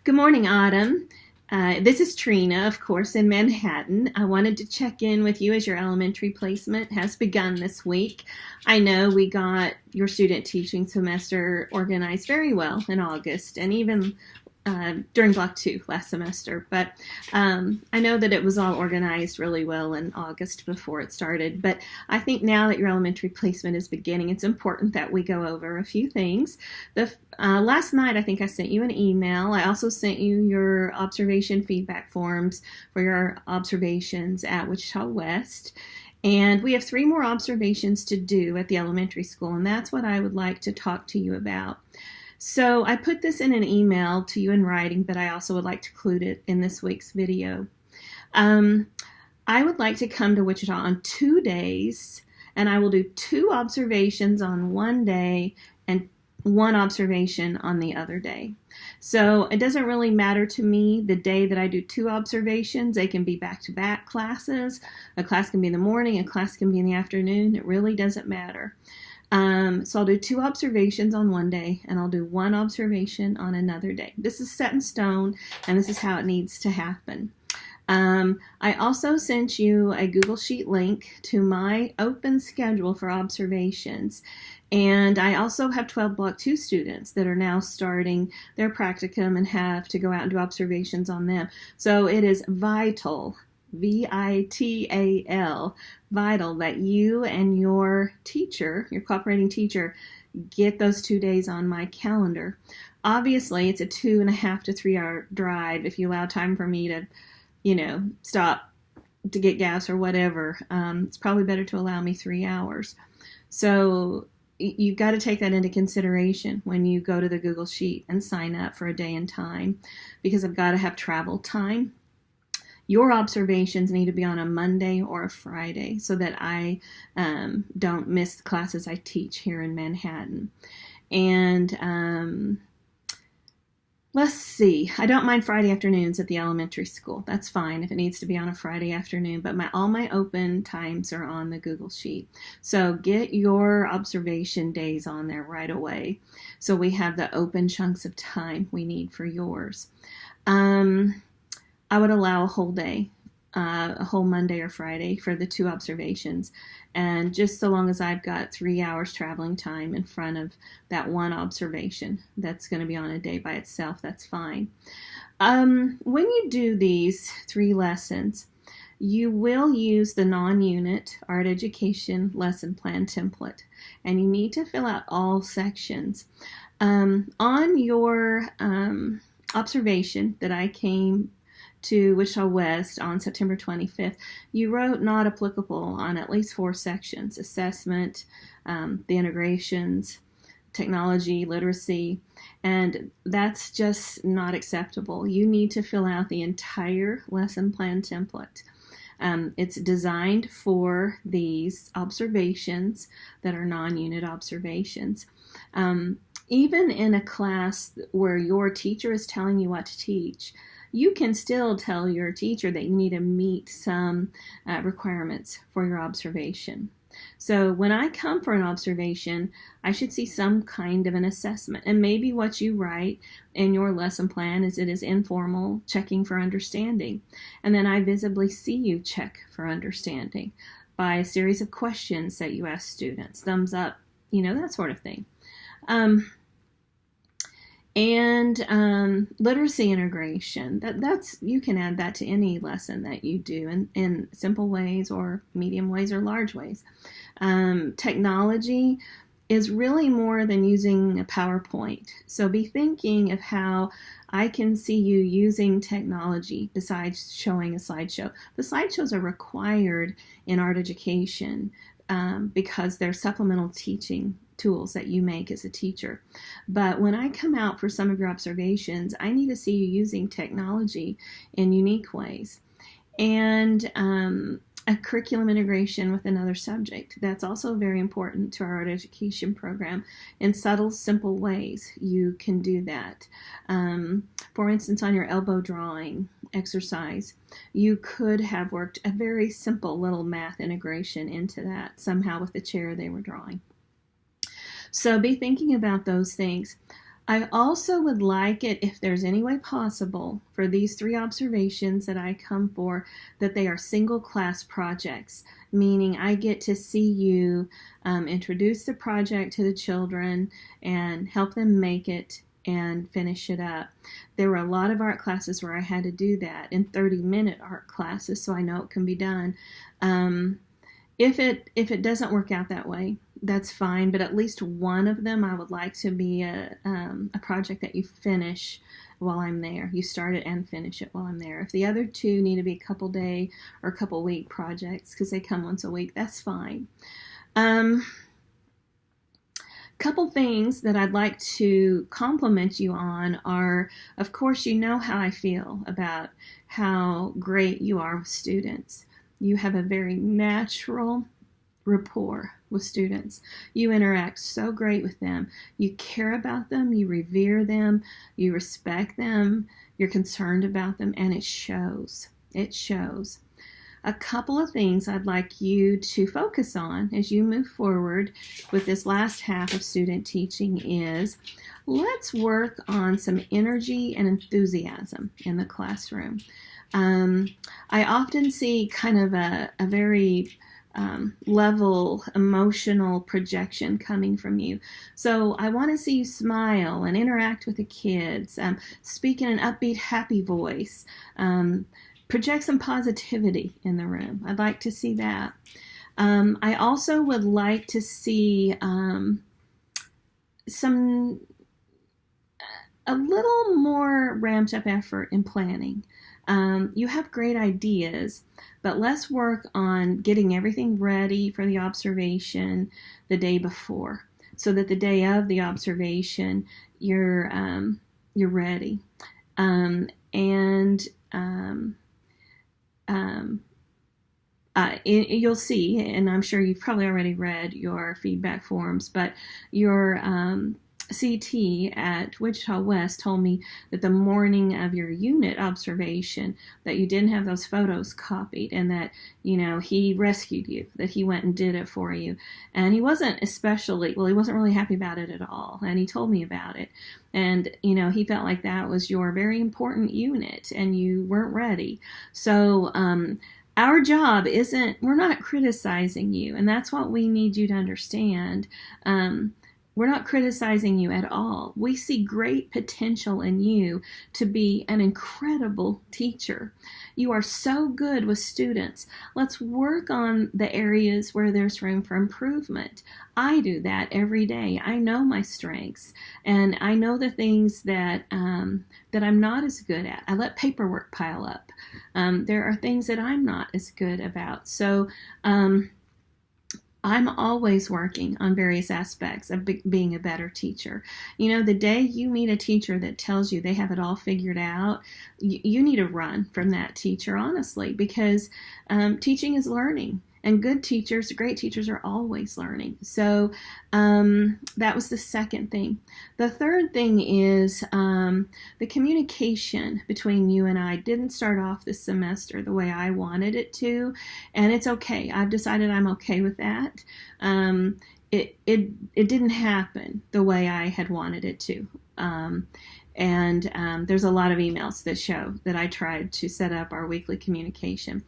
Good morning, Autumn. This is Trina, of course, in Manhattan. I wanted to check in with you as your elementary placement has begun this week. I know we got your student teaching semester organized very well in August and even during Block 2 last semester, but I know that it was all organized really well in August before it started, but I think now that your elementary placement is beginning, it's important that we go over a few things. Last night, I think I sent you an email. I also sent you your observation feedback forms for your observations at Wichita West. And we have 3 more observations to do at the elementary school, and that's what I would like to talk to you about. So I put this in an email to you in writing, but I also would like to include it in this week's video. I would like to come to Wichita on 2 days, and I will do 2 observations on one day and 1 observation on the other day. So it doesn't really matter to me the day that I do 2 observations. They can be back-to-back classes. A class can be in the morning, a class can be in the afternoon. It really doesn't matter. So I'll do 2 observations on one day, and I'll do 1 observation on another day. This is set in stone, and this is how it needs to happen. I also sent you a Google Sheet link to my open schedule for observations. And I also have 12 Block 2 students that are now starting their practicum and have to go out and do observations on them. So it is vital, V-I-T-A-L, vital that you and your teacher, your cooperating teacher, get those 2 days on my calendar. Obviously, it's a 2.5 to 3 hour drive if you allow time for me to, stop to get gas or whatever. It's probably better to allow me 3 hours. So you've got to take that into consideration when you go to the Google Sheet and sign up for a day and time, because I've got to have travel time. Your observations need to be on a Monday or a Friday so that I don't miss the classes I teach here in Manhattan. And let's see. I don't mind Friday afternoons at the elementary school. That's fine if it needs to be on a Friday afternoon, but all my open times are on the Google Sheet. So get your observation days on there right away so we have the open chunks of time we need for yours. I would allow a whole day, a whole Monday or Friday for the 2 observations. And just so long as I've got 3 hours traveling time in front of that 1 observation that's going to be on a day by itself, that's fine. When you do these 3 lessons, you will use the non-unit art education lesson plan template, and you need to fill out all sections. On your observation that I came to Wichita West on September 25th, you wrote not applicable on at least 4 sections: assessment, the integrations, technology, literacy, and that's just not acceptable. You need to fill out the entire lesson plan template. It's designed for these observations that are non-unit observations. Even in a class where your teacher is telling you what to teach, you can still tell your teacher that you need to meet some requirements for your observation. So when I come for an observation, I should see some kind of an assessment. And maybe what you write in your lesson plan is it is informal, checking for understanding. And then I visibly see you check for understanding by a series of questions that you ask students, thumbs up, that sort of thing. And literacy integration, that's you can add that to any lesson that you do in simple ways or medium ways or large ways. Technology is really more than using a PowerPoint. So be thinking of how I can see you using technology besides showing a slideshow. The slideshows are required in art education because they're supplemental teaching tools that you make as a teacher. But when I come out for some of your observations, I need to see you using technology in unique ways. And a curriculum integration with another subject. That's also very important to our art education program. In subtle, simple ways, you can do that. For instance, on your elbow drawing exercise, you could have worked a very simple little math integration into that somehow with the chair they were drawing. So be thinking about those things. I also would like it, if there's any way possible, for these 3 observations that I come for, that they are single class projects, meaning I get to see you introduce the project to the children and help them make it and finish it up. There were a lot of art classes where I had to do that in 30-minute art classes, so I know it can be done. If it doesn't work out that way, that's fine, but at least one of them I would like to be a project that you finish while I'm there. You start it and finish it while I'm there. If the other 2 need to be a couple day or a couple week projects because they come once a week, that's fine. Couple things that I'd like to compliment you on are, of course, you know how I feel about how great you are with students. You have a very natural rapport with students. You interact so great with them. You care about them, you revere them, you respect them, you're concerned about them, and it shows. It shows. A couple of things I'd like you to focus on as you move forward with this last half of student teaching is, let's work on some energy and enthusiasm in the classroom. I often see kind of a very level emotional projection coming from you. So I want to see you smile and interact with the kids, speak in an upbeat, happy voice, project some positivity in the room. I'd like to see that. I also would like to see a little more ramped up effort in planning. You have great ideas, but let's work on getting everything ready for the observation the day before, so that the day of the observation you're ready. You'll see, and I'm sure you've probably already read your feedback forms, but your CT at Wichita West told me that the morning of your unit observation that you didn't have those photos copied, and that, you know, he rescued you, that he went and did it for you. And he wasn't he wasn't really happy about it at all. And he told me about it. And, you know, he felt like that was your very important unit and you weren't ready. So, our job we're not criticizing you, and that's what we need you to understand. We're not criticizing you at all. We see great potential in you to be an incredible teacher. You are so good with students. Let's work on the areas where there's room for improvement. I do that every day. I know my strengths, and I know the things that that I'm not as good at. I let paperwork pile up. There are things that I'm not as good about. So I'm always working on various aspects of being a better teacher. You know, the day you meet a teacher that tells you they have it all figured out, you need to run from that teacher, honestly, because teaching is learning. And good teachers, great teachers, are always learning. So that was the second thing. The third thing is the communication between you and I didn't start off this semester the way I wanted it to. And it's okay. I've decided I'm okay with that. It didn't happen the way I had wanted it to. There's a lot of emails that show that I tried to set up our weekly communication.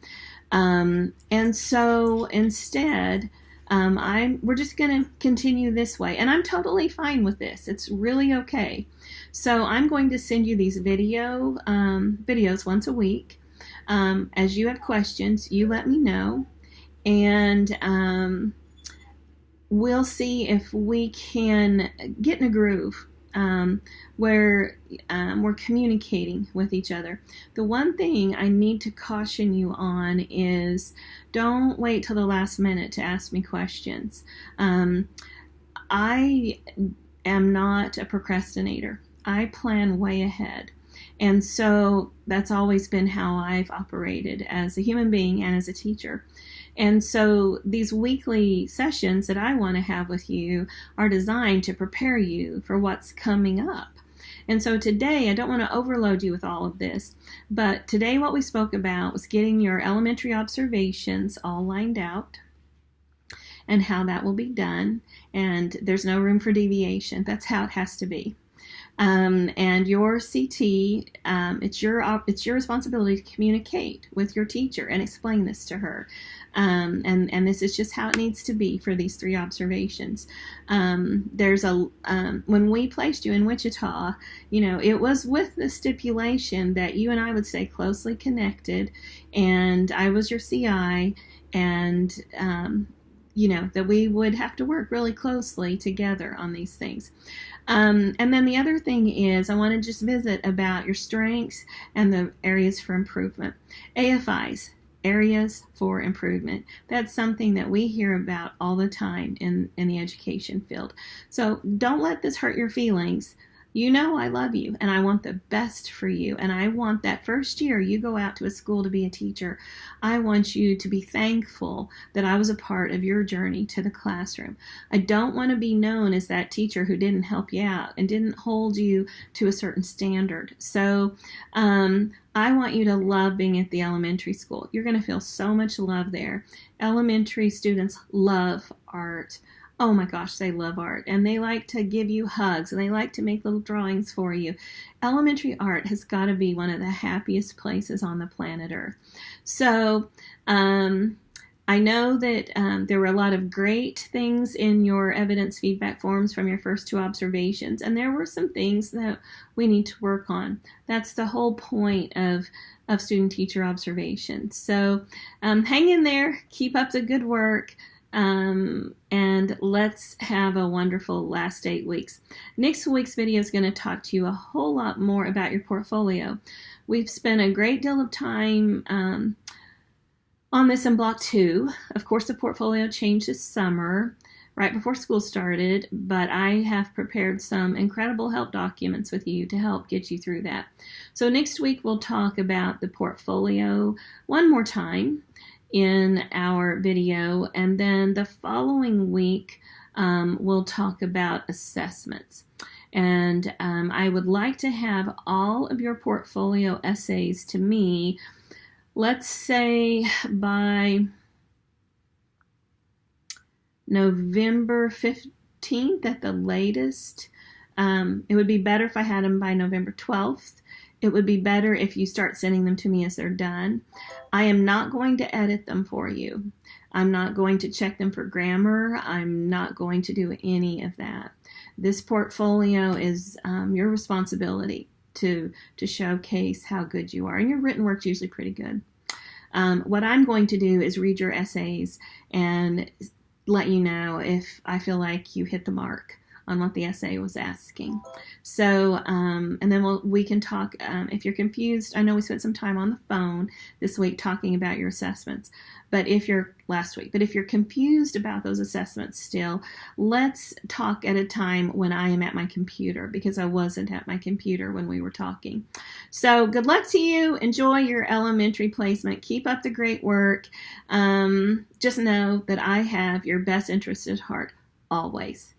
And so instead, we're just going to continue this way. And I'm totally fine with this. It's really okay. So I'm going to send you these videos once a week. As you have questions, you let me know. And we'll see if we can get in a groove where we're communicating with each other. The one thing I need to caution you on is don't wait till the last minute to ask me questions. I am not a procrastinator. I plan way ahead. And so that's always been how I've operated as a human being and as a teacher. And so these weekly sessions that I want to have with you are designed to prepare you for what's coming up. And so today, I don't want to overload you with all of this, but today what we spoke about was getting your elementary observations all lined out and how that will be done. And there's no room for deviation. That's how it has to be. And your CT, it's your responsibility to communicate with your teacher and explain this to her. And this is just how it needs to be for these 3 observations. When we placed you in Wichita, it was with the stipulation that you and I would stay closely connected, and I was your CI, and that we would have to work really closely together on these things. And then the other thing is, I want to just visit about your strengths and the areas for improvement. AFIs, areas for improvement. That's something that we hear about all the time in the education field. So don't let this hurt your feelings. You know I love you, and I want the best for you, and I want that first year you go out to a school to be a teacher, I want you to be thankful that I was a part of your journey to the classroom. I don't want to be known as that teacher who didn't help you out and didn't hold you to a certain standard. So I want you to love being at the elementary school. You're going to feel so much love there. Elementary students love art. Oh my gosh, they love art, and they like to give you hugs, and they like to make little drawings for you. Elementary art has got to be one of the happiest places on the planet Earth. So I know that there were a lot of great things in your evidence feedback forms from your first 2 observations, and there were some things that we need to work on. That's the whole point of student-teacher observations. So hang in there, keep up the good work. And let's have a wonderful last 8 weeks. Next week's video is going to talk to you a whole lot more about your portfolio. We've spent a great deal of time on this in Block 2. Of course, the portfolio changed this summer, right before school started, but I have prepared some incredible help documents with you to help get you through that. So next week we'll talk about the portfolio one more time in our video, and then the following week we'll talk about assessments. And I would like to have all of your portfolio essays to me, let's say by November 15th at the latest. It would be better if I had them by November 12th. It would be better if you start sending them to me as they're done. I am not going to edit them for you. I'm not going to check them for grammar. I'm not going to do any of that. This portfolio is your responsibility to showcase how good you are. And your written work's usually pretty good. What I'm going to do is read your essays and let you know if I feel like you hit the mark on what the essay was asking. So, and then we can talk, if you're confused, I know we spent some time on the phone this week talking about your assessments, but if you're confused about those assessments still, let's talk at a time when I am at my computer, because I wasn't at my computer when we were talking. So good luck to you. Enjoy your elementary placement. Keep up the great work. Just know that I have your best interest at heart always.